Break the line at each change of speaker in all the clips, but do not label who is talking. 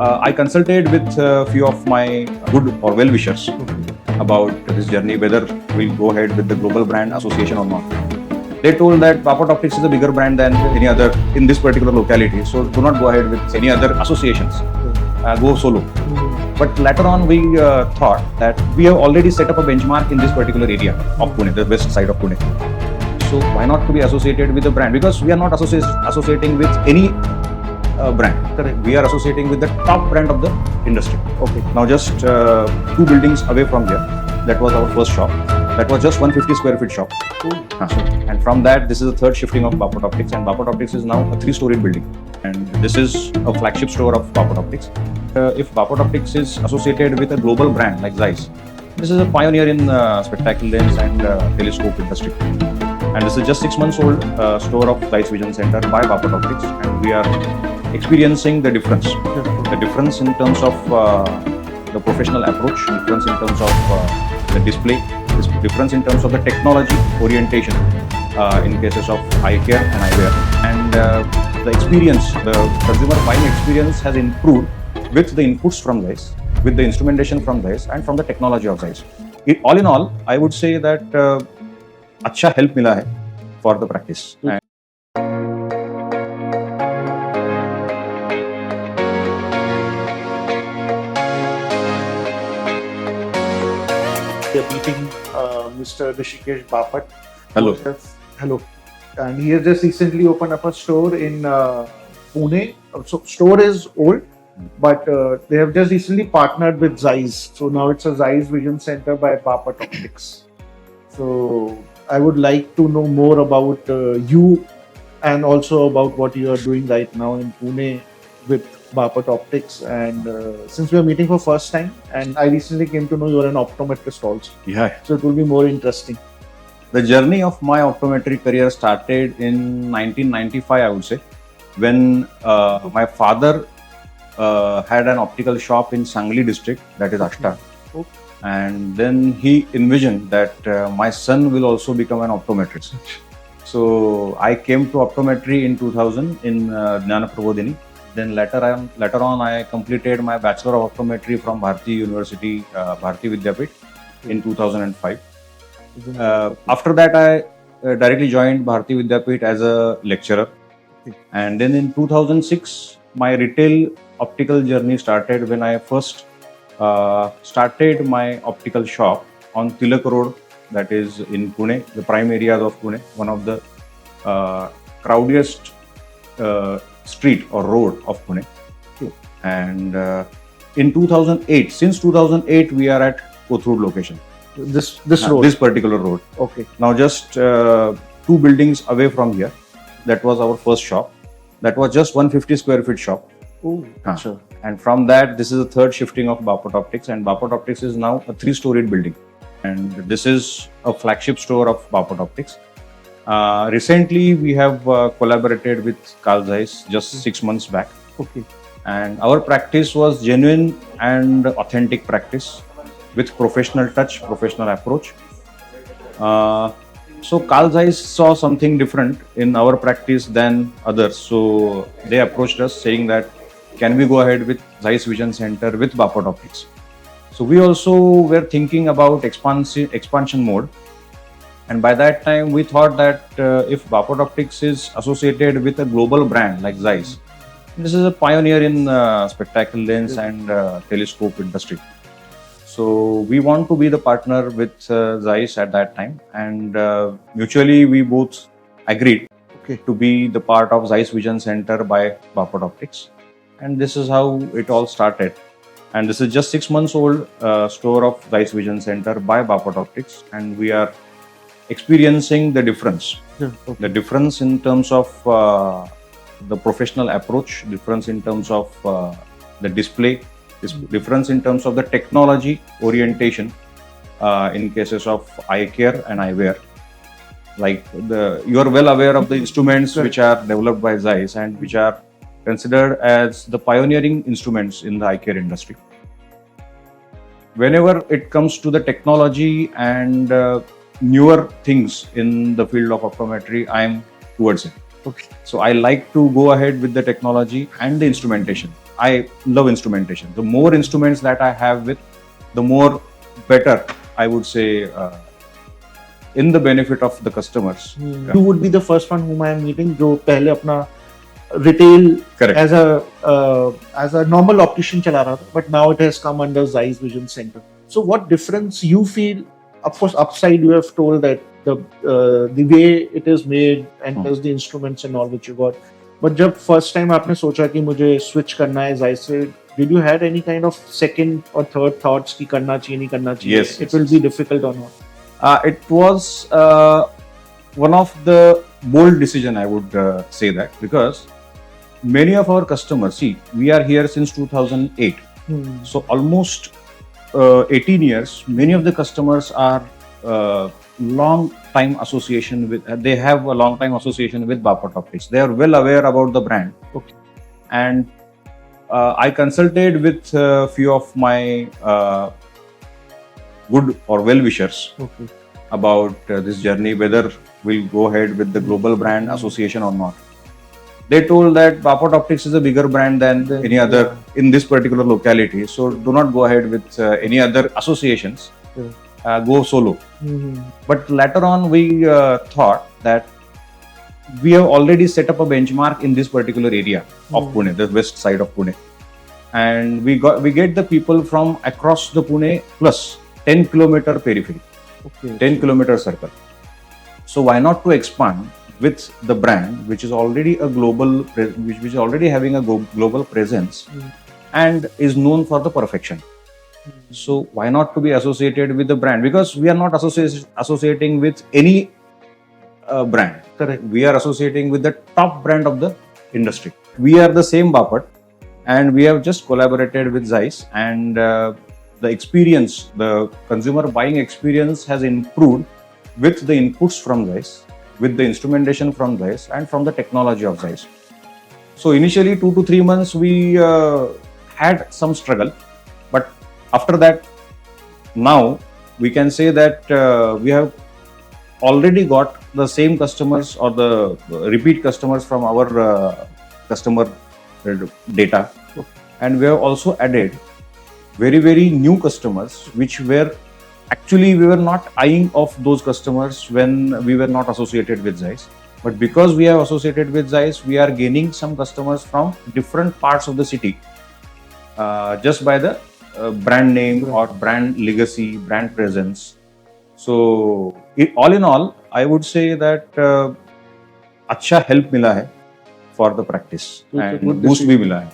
I consulted with a few of my good or well-wishers about this journey, whether we'll go ahead with the global brand association or not. They told that Bapat Optics is a bigger brand than any other in this particular locality, so do not go ahead with any other associations. Go solo. But later on, we thought that we have already set up a benchmark in this particular area of Pune, the west side of Pune. So why not to be associated with the brand? Because we are not associating with any brand. Correct. We are associating with the top brand of the industry. Okay. Now just 2 buildings away from here, that was our first shop. That was just 150 square feet shop. Cool. And from that, this is the third shifting of Bapat Optics, and Bapat Optics is now a 3-storied building. And this is a flagship store of Bapat Optics. If Bapat Optics is associated with a global brand like ZEISS, this is a pioneer in spectacle lens and telescope industry. And this is just 6 months old store of ZEISS Vision Center by Bapat Optics, and we are experiencing the difference. The difference in terms of the professional approach, difference in terms of the display, difference in terms of the technology orientation in cases of eye care and eyewear. And the experience, the consumer buying experience has improved with the inputs from ZEISS, with the instrumentation from ZEISS, and from the technology of ZEISS. All in all, I would say that अच्छा help मिला है for the practice.
We are meeting Mr. Rishikesh Bapat.
Hello.
Hello. And he has just recently opened up a store in Pune. So store is old, but they have just recently partnered with ZEISS. So now it's a ZEISS Vision Center by Bapat Optics. So I would like to know more about you and also about what you are doing right now in Pune with Bapat Optics. And since we are meeting for first time, and I recently came to know you are an optometrist also.
Yeah.
So it will be more interesting.
The journey of my optometry career started in 1995, I would say, when my father had an optical shop in Sangli district, that is Ashta.
Okay.
And then he envisioned that my son will also become an optometrist. So I came to optometry in 2000 in Jnana Prabodhini. Then later on, I completed my Bachelor of Optometry from Bharati University, Bharati Vidyapit in 2005. After that, I directly joined Bharati Vidyapit as a lecturer. And then in 2006, my retail optical journey started when I first started my optical shop on Tilak Road, that is in Pune, the prime areas of Pune, one of the crowdiest street or road of Pune. And in 2008, since 2008, we are at Kothur location.
This road?
This particular road.
Okay.
Now just 2 buildings away from here, that was our first shop. That was just 150 square feet shop.
Oh, sure.
And from that, this is the third shifting of Bapat Optics, and Bapat Optics is now a 3-storied building. And this is a flagship store of Bapat Optics. Recently, we have collaborated with Carl Zeiss just 6 months back.
Okay.
And our practice was genuine and authentic practice with professional touch, professional approach. So Carl Zeiss saw something different in our practice than others. So they approached us saying that, can we go ahead with ZEISS Vision Center with Bapat Optics? So we also were thinking about expansion mode. And by that time, we thought that if Bapat Optics is associated with a global brand like ZEISS, this is a pioneer in spectacle lens and telescope industry. So we want to be the partner with ZEISS at that time, and mutually we both agreed to be the part of ZEISS Vision Center by Bapat Optics. And this is how it all started. And this is just 6 months old store of ZEISS Vision Center by Bapat Optics, and we are experiencing the difference. The difference in terms of the professional approach, difference in terms of the display, difference in terms of the technology orientation in cases of eye care and eyewear. Like you are well aware of the instruments which are developed by ZEISS and which are considered as the pioneering instruments in the eye care industry. Whenever it comes to the technology and newer things in the field of optometry, I am towards it. So I like to go ahead with the technology and the instrumentation. I love instrumentation. The more instruments that I have with, the more better I would say in the benefit of the customers.
You would be the first one whom I am meeting जो पहले अपना retail
Correct.
as a normal optician चला रहा था, but now it has come under ZEISS Vision Center. So what difference you feel? Of course, upside you have told that the way it is made and plus the instruments and all which you got. But जब first time आपने सोचा कि मुझे switch करना है ZEISS से, did you had any kind of second or third thoughts कि करना चाहिए नहीं करना चाहिए?
Yes,
it will be difficult or not?
It was one of the bold decision, I would say that, because many of our customers, see, we are here since 2008. So almost 18 years, many of the customers are long time association with, they have a long time association with Bapat Optics. They are well aware about the brand.
Okay.
And I consulted with a few of my good or well-wishers about this journey, whether we'll go ahead with the global brand association or not. They told that Bapat Optics is a bigger brand than any other in this particular locality, so do not go ahead with any other associations. Go solo. But later on, we thought that we have already set up a benchmark in this particular area of Pune, the west side of Pune, and we get the people from across the Pune plus 10-kilometer periphery, 10-kilometer circle. So why not to expand with the brand which is already a global, which is already having a global presence and is known for the perfection. So why not to be associated with the brand? Because we are not associating with any brand.
Correct.
We are associating with the top brand of the industry. We are the same Bapat, and we have just collaborated with ZEISS, and the experience, the consumer buying experience has improved with the inputs from ZEISS, with the instrumentation from ZEISS, and from the technology of ZEISS. So initially 2 to 3 months we had some struggle, but after that, now we can say that we have already got the same customers or the repeat customers from our customer data, and we have also added very new customers which were actually we were not eyeing of those customers when we were not associated with ZEISS. But because we have associated with ZEISS, we are gaining some customers from different parts of the city just by the brand name or brand legacy, brand presence. So all in all, I would say that अच्छा help मिला है for the practice and boost भी मिला है.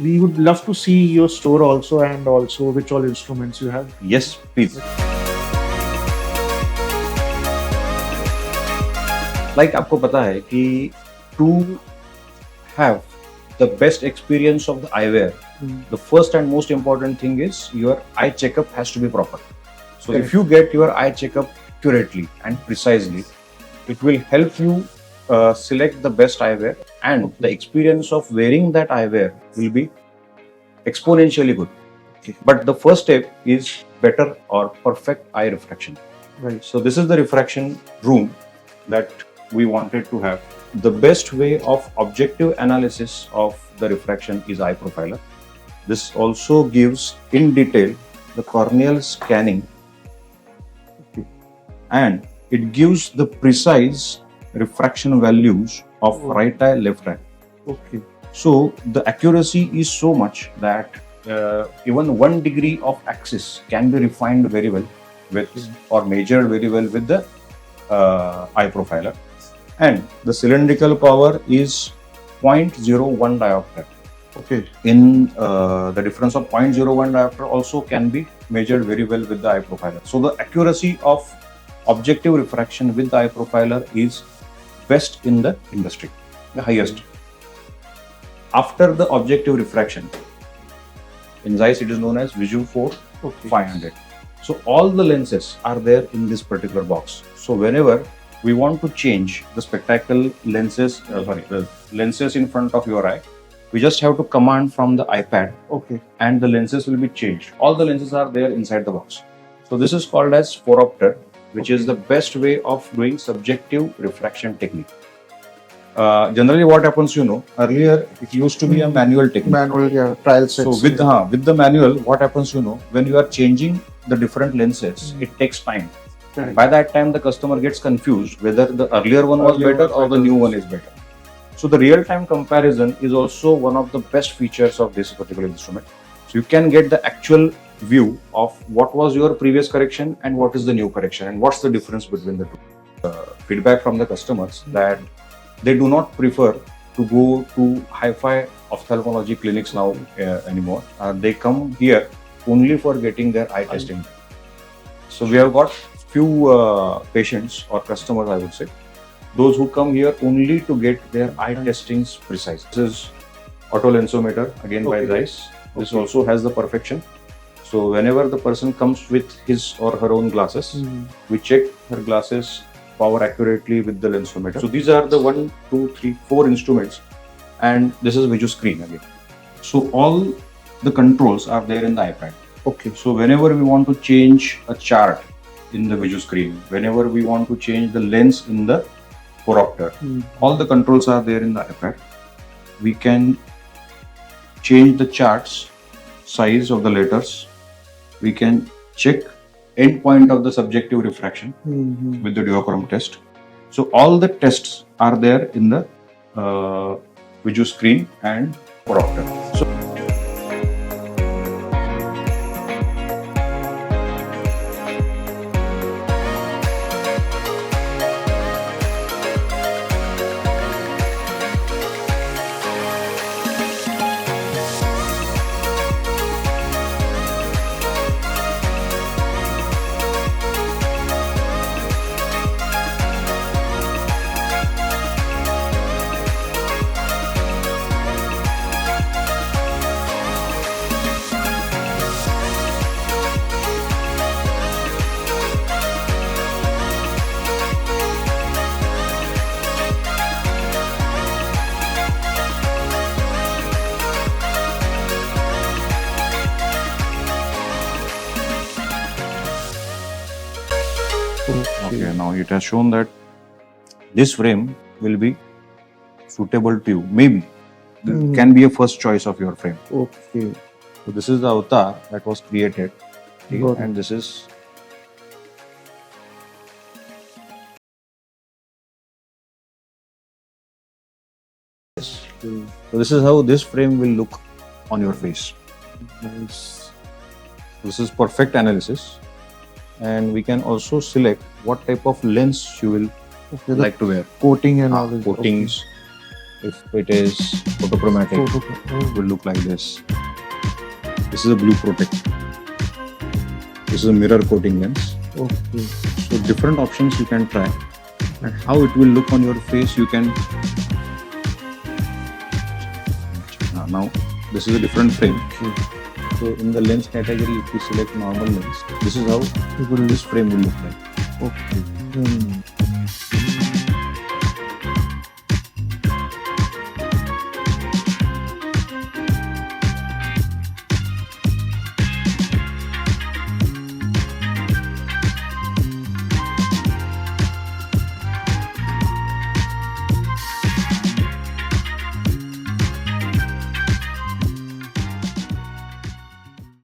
We would love to see your store also, and also which all instruments you have.
Yes, please. Like आपको पता है कि to have the best experience of the eyewear, the first and most important thing is your eye checkup has to be proper. So if you get your eye checkup accurately and precisely, it will help you select the best eyewear, and the experience of wearing that eyewear will be exponentially good. But the first step is better or perfect eye refraction.
Right.
So this is the refraction room that we wanted to have. The best way of objective analysis of the refraction is eye profiler. This also gives in detail the corneal scanning, and it gives the precise refraction values of right eye, left eye. So the accuracy is so much that even 1 degree of axis can be refined very well with or measured very well with the eye profiler. And the cylindrical power is 0.01 diopter. In the difference of 0.01 diopter also can be measured very well with the eye profiler. So the accuracy of objective refraction with the eye profiler is best in the industry, the highest. After the objective refraction, in ZEISS it is known as Vision 4 500. So all the lenses are there in this particular box. So whenever we want to change the spectacle lenses, the lenses in front of your eye, we just have to command from the iPad, and the lenses will be changed. All the lenses are there inside the box. So this is called as 4-opter, which is the best way of doing subjective refraction technique. Generally, what happens, earlier it used to be a manual technique.
Manual, yeah, trial sets.
So with the manual, what happens, when you are changing the different lenses, it takes time.
Right.
By that time, the customer gets confused whether the earlier one was better or the new one is better. So the real-time comparison is also one of the best features of this particular instrument. So you can get the actual view of what was your previous correction and what is the new correction and what's the difference between the two. Feedback from the customers that they do not prefer to go to hi-fi ophthalmology clinics now anymore. They come here only for getting their eye testing. So we have got few patients or customers, I would say, those who come here only to get their eye testings precise. This is auto lensometer, again by ZEISS. This also has the perfection. So whenever the person comes with his or her own glasses, we check her glasses power accurately with the lensometer. So these are the 1, 2, 3, 4 instruments, and this is visual screen again. So all the controls are there in the iPad.
Okay.
So whenever we want to change a chart in the visual screen, whenever we want to change the lens in the phoropter, all the controls are there in the iPad. We can change the charts, size of the letters. We can check end point of the subjective refraction with the duochrome test. So all the tests are there in the visual screen and phoropter. So okay, now it has shown that this frame will be suitable to you. Maybe it can be a first choice of your frame.
Okay.
So this is the avatar that was created,
Got it.
and this is so this is how this frame will look on your face.
Nice.
This is perfect analysis, and we can also select what type of lens you will
Okay. The
like to wear.
coating and all this.
Coatings. If it is photochromatic, it will look like this. This is a blue protect. This is a mirror coating lens.
Okay.
So different options you can try, and how it will look on your face you can. Now this is a different frame. So in the lens category, if you select normal lens, this is how this frame will look like.
Okay.